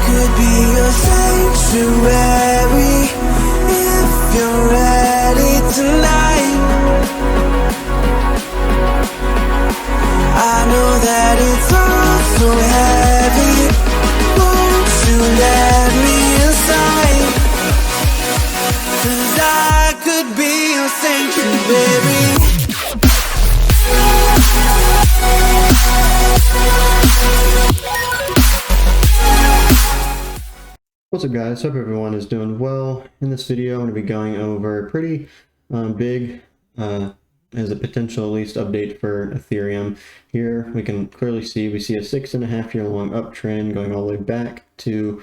could be your sanctuary if you're ready tonight. I know that it's all so heavy. Won't you let me inside? 'Cause I could be your sanctuary. What's up guys, hope everyone is doing well. In this video I'm going to be going over a pretty big as a potential at least update for Ethereum. Here we can clearly see a 6.5 year long uptrend going all the way back to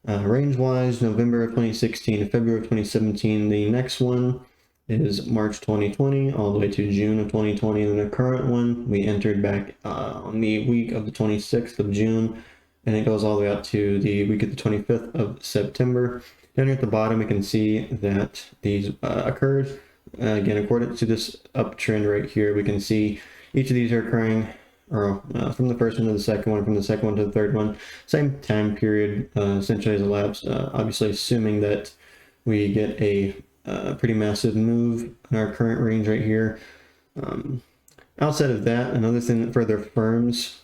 range wise November of 2016 to February of 2017. The next one is March 2020 all the way to June of 2020, and the current one we entered back on the week of the 26th of June, and it goes all the way up to the week of the 25th of September. Down here at the bottom, we can see that these occurred. Again, according to this uptrend right here, we can see each of these are occurring from the first one to the second one, from the second one to the third one. Same time period essentially has elapsed, obviously assuming that we get a pretty massive move in our current range right here. Outside of that, another thing that further affirms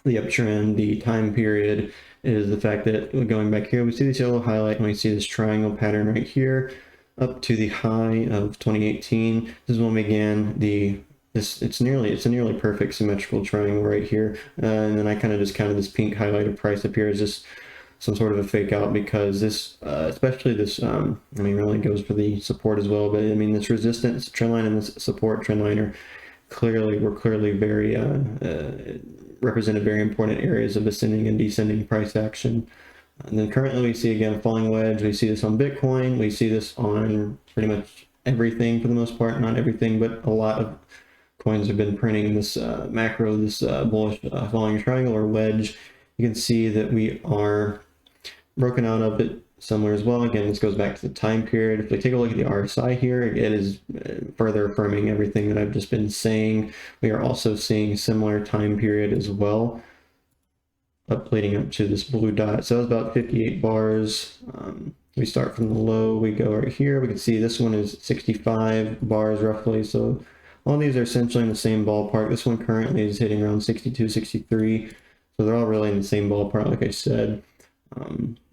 the uptrend, the time period, is the fact that going back here, we see this yellow highlight and we see this triangle pattern right here up to the high of 2018. This is when we began it's a nearly perfect symmetrical triangle right here. And then I kind of just counted this pink highlighted price up here as just some sort of a fake out, because this, especially this, I mean, really goes for the support as well. But I mean, this resistance trend line and this support trend line are clearly very represented very important areas of ascending and descending price action. And then currently we see again a falling wedge. We see this on Bitcoin. We see this on pretty much everything for the most part, not everything, but a lot of coins have been printing this macro, this bullish falling triangle or wedge. You can see that we are broken out of it somewhere as well. Again, this goes back to the time period. If we take a look at the RSI here, it is further affirming everything that I've just been saying. We are also seeing similar time period as well, leading up to this blue dot. So that's about 58 bars. We start from the low, we go right here. We can see this one is 65 bars roughly. So all these are essentially in the same ballpark. This one currently is hitting around 62, 63. So they're all really in the same ballpark, like I said.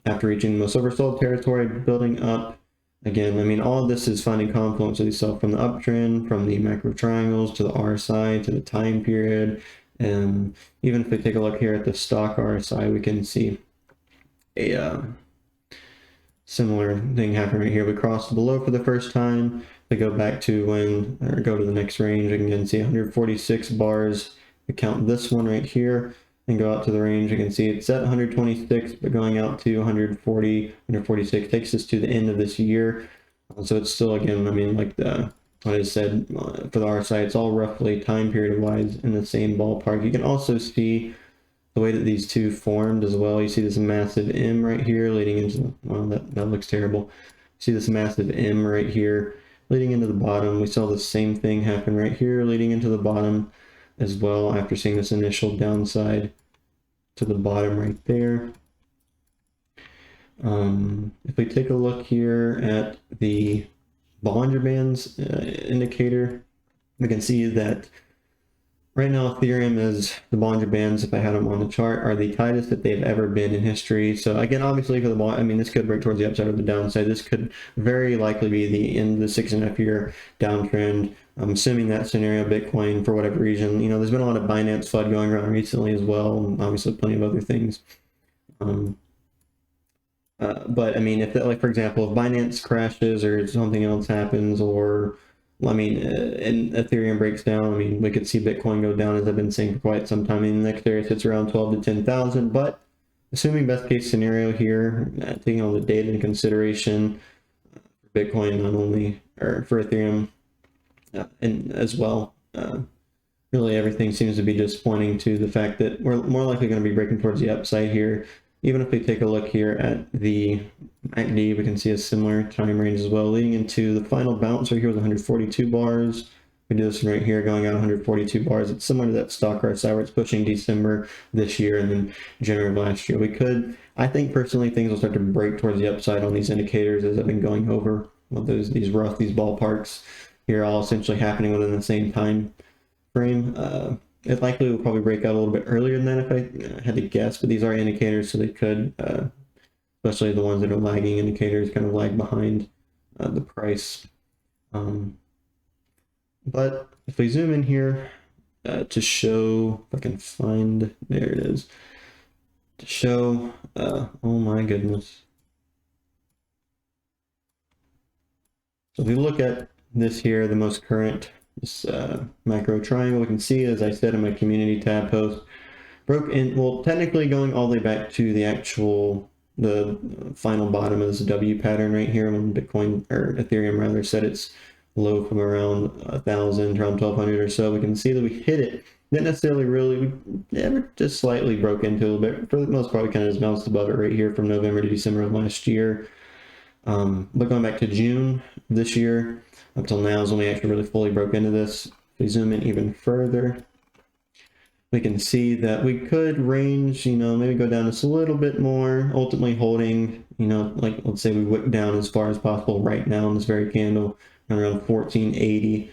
After reaching the most oversold territory, building up again. I mean, all of this is finding confluence with itself from the uptrend, from the macro triangles to the RSI to the time period. And even if we take a look here at the stock RSI, we can see a similar thing happen right here. We crossed below for the first time. We go back to go to the next range. Again, see 146 bars. We count this one right here and go out to the range. You can see it's at 126, but going out to 140, 146 takes us to the end of this year. So it's still, again, I mean, like what I said for the RSI, it's all roughly time period wise in the same ballpark. You can also see the way that these two formed as well. You see this massive M right here leading into, well, that looks terrible. You see this massive M right here leading into the bottom. We saw the same thing happen right here leading into the bottom as well, after seeing this initial downside to the bottom right there. If we take a look here at the Bollinger Bands indicator, we can see that right now Ethereum is, the Bollinger Bands, if I had them on the chart, are the tightest that they've ever been in history. So again, obviously for the I mean, this could break towards the upside or the downside. This could very likely be the end of the 6.5 year downtrend. I'm assuming that scenario, Bitcoin, for whatever reason, you know, there's been a lot of Binance FUD going around recently as well, and obviously plenty of other things. But I mean, if that, like for example, if Binance crashes or something else happens, or I mean, and Ethereum breaks down, I mean, we could see Bitcoin go down, as I've been saying for quite some time. I mean, the next area sits around 12 to 10,000, but assuming best case scenario here, taking all the data into consideration, for Bitcoin not only, or for Ethereum, and as well, really everything seems to be just pointing to the fact that we're more likely going to be breaking towards the upside here. Even if we take a look here at the MACD, we can see a similar time range as well, leading into the final bounce right here with 142 bars. We do this one right here going at 142 bars. It's similar to that stock RSI where it's pushing December this year and then January of last year. We could, I think personally, things will start to break towards the upside on these indicators as I've been going over. Well, these ballparks here all essentially happening within the same time frame. It likely will probably break out a little bit earlier than that if I had to guess, but these are indicators, so they could, especially the ones that are lagging indicators, kind of lag behind the price. But if we zoom in here to show, if I can find, there it is, to show, oh my goodness. So if we look at this here, the most current, this macro triangle, we can see, as I said in my community tab post, broke in, well, technically going all the way back to the final bottom of this W pattern right here when Bitcoin, or Ethereum rather, set its low from around 1,000, around 1,200 or so. We can see that we hit it. Didn't necessarily we never just slightly broke into a little bit. For the most part, we kind of just bounced above it right here from November to December of last year. But going back to June this year, up till now is when we actually really fully broke into this. If we zoom in even further, we can see that we could range, maybe go down just a little bit more, ultimately holding, like let's say we wick down as far as possible right now in this very candle, around 1480.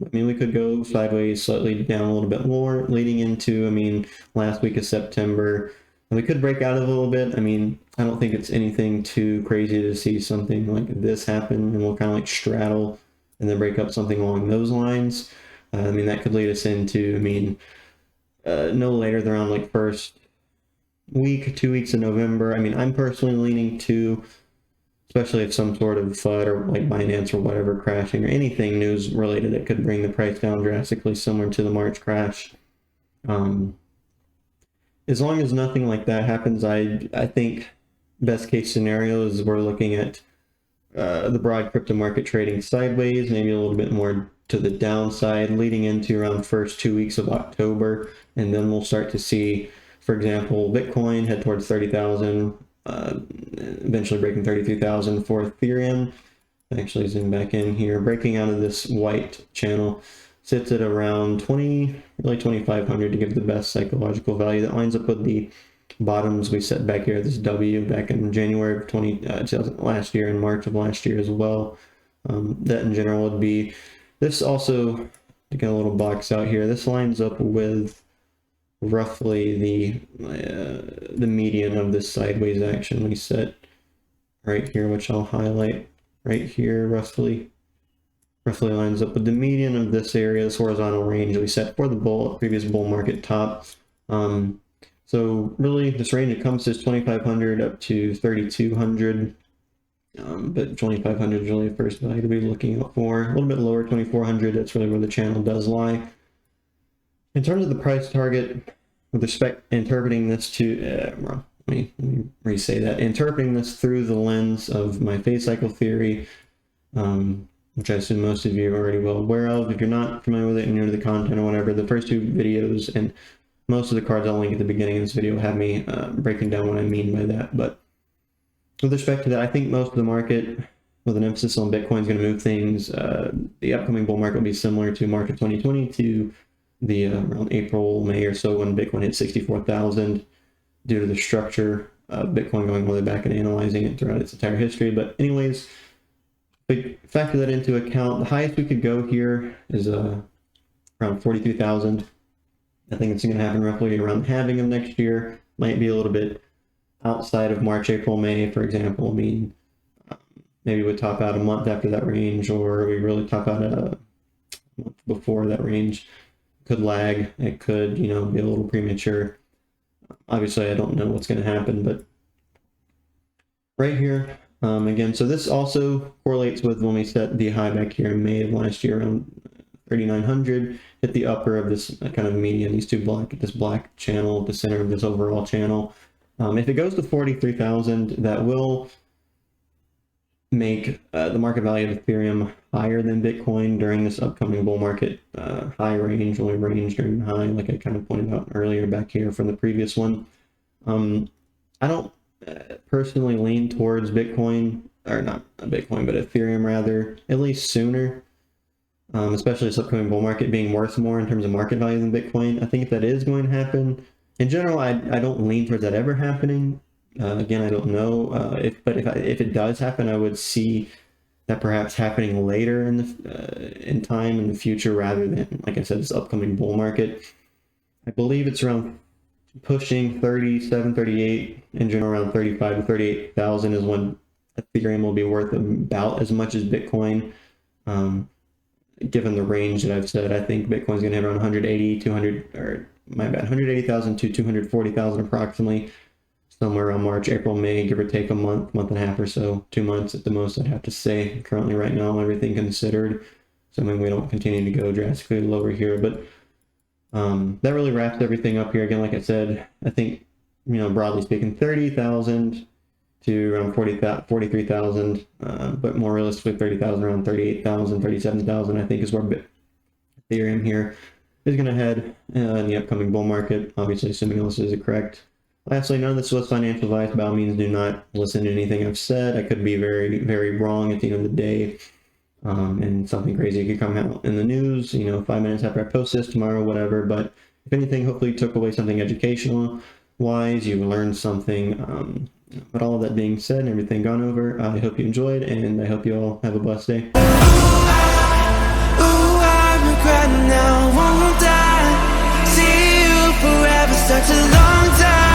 I mean, we could go sideways, slightly down a little bit more, leading into, last week of September. And we could break out of it a little bit. I don't think it's anything too crazy to see something like this happen, and we'll kind of like straddle and then break up something along those lines. That could lead us into, no later than around like first week, 2 weeks in November. I'm personally leaning to, especially if some sort of FUD or like Binance or whatever crashing or anything news related that could bring the price down drastically, similar to the March crash. As long as nothing like that happens, I think best case scenario is we're looking at the broad crypto market trading sideways, maybe a little bit more to the downside, leading into around the first 2 weeks of October, and then we'll start to see, for example, Bitcoin head towards 30,000, eventually breaking 33,000 for Ethereum. Actually zoom back in here, breaking out of this white channel, sits at around 2,500 to give the best psychological value. That lines up with the bottoms we set back here, this W back in January of 2000 last year and March of last year as well. That in general would be, this also, to get a little box out here, this lines up with roughly the median of this sideways action we set right here, which I'll highlight right here. Roughly lines up with the median of this area, this horizontal range we set for the previous bull market top. So really this range encompasses 2,500 up to 3,200, but 2,500 is really the first value to be looking out for. A little bit lower, 2,400, that's really where the channel does lie. In terms of the price target, with respect interpreting this to, let me re-say that, interpreting this through the lens of my phase cycle theory, which I assume most of you are already well aware of. If you're not familiar with it and new to the content or whatever, the first two videos and most of the cards I'll link at the beginning of this video have me breaking down what I mean by that. But with respect to that, I think most of the market, with an emphasis on Bitcoin, is going to move things. The upcoming bull market will be similar to March of 2020, to the around April, May or so, when Bitcoin hit 64,000, due to the structure of Bitcoin going all the way back and analyzing it throughout its entire history. But anyways, we factor that into account. The highest we could go here is around 43,000. I think it's going to happen roughly around the halving of next year. Might be a little bit outside of March, April, May, for example. Maybe we top out a month after that range, or we really top out a month before that range. Could lag. It could, be a little premature. Obviously, I don't know what's going to happen, but right here, again, so this also correlates with when we set the high back here in May of last year, around 3,900, hit the upper of this kind of median, this black channel at the center of this overall channel. If it goes to 43,000, that will make the market value of Ethereum higher than Bitcoin during this upcoming bull market high range, only range during the high, like I kind of pointed out earlier back here from the previous one. I don't personally lean towards Bitcoin, or not Bitcoin, but Ethereum rather, at least sooner. especially this upcoming bull market being worth more in terms of market value than Bitcoin. I think if that is going to happen, in general, I don't lean towards that ever happening. Again, I don't know if it does happen, I would see that perhaps happening later in the in time in the future rather than, like I said, this upcoming bull market. I believe it's around pushing 37, 38, in general around 35 to 38,000 is when Ethereum will be worth about as much as Bitcoin. Given the range that I've said, I think Bitcoin's going to have around 180, 200, or my bad, 180,000 to 240,000 approximately, somewhere around March, April, May, give or take a month, month and a half or so, 2 months at the most, I'd have to say, currently right now, everything considered. So I mean, we don't continue to go drastically lower here, but that really wraps everything up here. Again, like I said, I think, you know, broadly speaking, 30,000 to around 43,000, but more realistically 30,000, around 38,000, 37,000, I think is where Ethereum here is going to head in the upcoming bull market, obviously assuming all this is correct. Lastly, none of this was financial advice. By all means, do not listen to anything I've said. I could be very, very wrong at the end of the day, and something crazy could come out in the news, you know, 5 minutes after I post this tomorrow, whatever. But if anything, hopefully you took away something educational wise, you learned something. But all of that being said and everything gone over, I hope you enjoyed, and I hope you all have a blessed day. Ooh, I regret now, won't I see you forever, such a long time.